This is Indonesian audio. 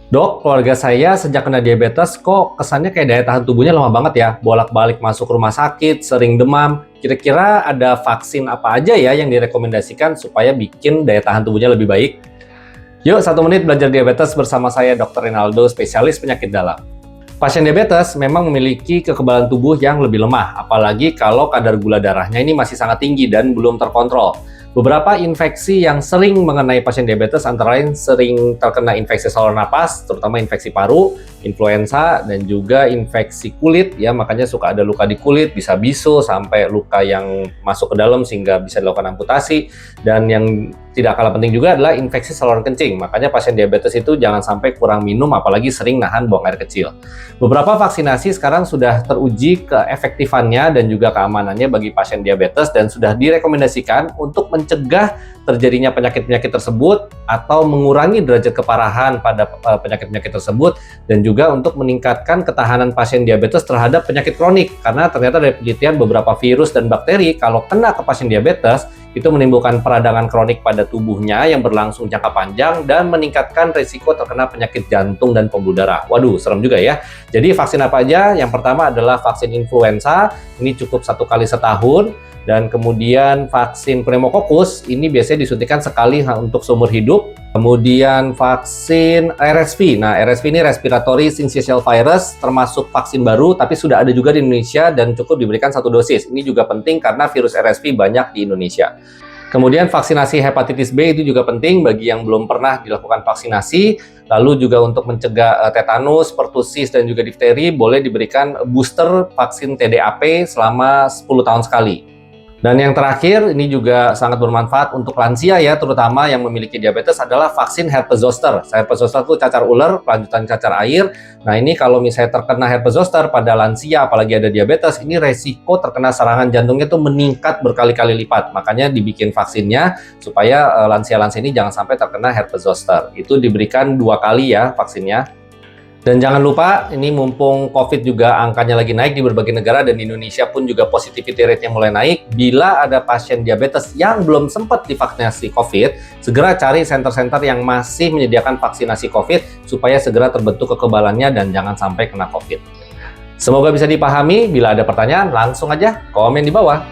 Dok, keluarga saya sejak kena diabetes kok kesannya kayak daya tahan tubuhnya lemah banget ya. Bolak-balik masuk rumah sakit, sering demam. Kira-kira ada vaksin apa aja ya yang direkomendasikan supaya bikin daya tahan tubuhnya lebih baik? Yuk, 1 menit belajar diabetes bersama saya Dr. Rinaldo, spesialis penyakit dalam. Pasien diabetes memang memiliki kekebalan tubuh yang lebih lemah, apalagi kalau kadar gula darahnya ini masih sangat tinggi dan belum terkontrol. Beberapa infeksi yang sering mengenai pasien diabetes antara lain sering terkena infeksi saluran napas, terutama infeksi paru, influenza, dan juga infeksi kulit, ya makanya suka ada luka di kulit, bisa bisul sampai luka yang masuk ke dalam sehingga bisa dilakukan amputasi. Dan yang tidak kalah penting juga adalah infeksi saluran kencing, makanya pasien diabetes itu jangan sampai kurang minum apalagi sering nahan buang air kecil. Beberapa vaksinasi sekarang sudah teruji keefektifannya dan juga keamanannya bagi pasien diabetes dan sudah direkomendasikan untuk mencegah terjadinya penyakit-penyakit tersebut atau mengurangi derajat keparahan pada penyakit-penyakit tersebut dan juga untuk meningkatkan ketahanan pasien diabetes terhadap penyakit kronik karena ternyata dari penelitian beberapa virus dan bakteri kalau kena ke pasien diabetes itu menimbulkan peradangan kronik pada tubuhnya yang berlangsung jangka panjang dan meningkatkan risiko terkena penyakit jantung dan pembuluh darah. Waduh, serem juga ya. Jadi vaksin apa aja? Yang pertama adalah vaksin influenza, ini cukup 1 kali setahun. Dan kemudian vaksin pneumokokus, ini biasanya disuntikan sekali untuk seumur hidup. Kemudian vaksin RSV. Nah, RSV ini Respiratory Syncytial Virus, termasuk vaksin baru, tapi sudah ada juga di Indonesia dan cukup diberikan 1 dosis. Ini juga penting karena virus RSV banyak di Indonesia. Kemudian vaksinasi hepatitis B itu juga penting bagi yang belum pernah dilakukan vaksinasi. Lalu juga untuk mencegah tetanus, pertusis, dan juga difteri, boleh diberikan booster vaksin TDAP selama 10 tahun sekali. Dan yang terakhir, ini juga sangat bermanfaat untuk lansia ya, terutama yang memiliki diabetes adalah vaksin herpes zoster. Herpes zoster itu cacar ular, kelanjutan cacar air. Nah ini kalau misalnya terkena herpes zoster pada lansia, apalagi ada diabetes, ini resiko terkena serangan jantungnya itu meningkat berkali-kali lipat. Makanya dibikin vaksinnya supaya lansia-lansia ini jangan sampai terkena herpes zoster. Itu diberikan 2 kali ya vaksinnya. Dan jangan lupa, ini mumpung COVID juga angkanya lagi naik di berbagai negara dan di Indonesia pun juga positivity rate-nya mulai naik. Bila ada pasien diabetes yang belum sempat divaksinasi COVID, segera cari center-center yang masih menyediakan vaksinasi COVID supaya segera terbentuk kekebalannya dan jangan sampai kena COVID. Semoga bisa dipahami. Bila ada pertanyaan, langsung aja komen di bawah.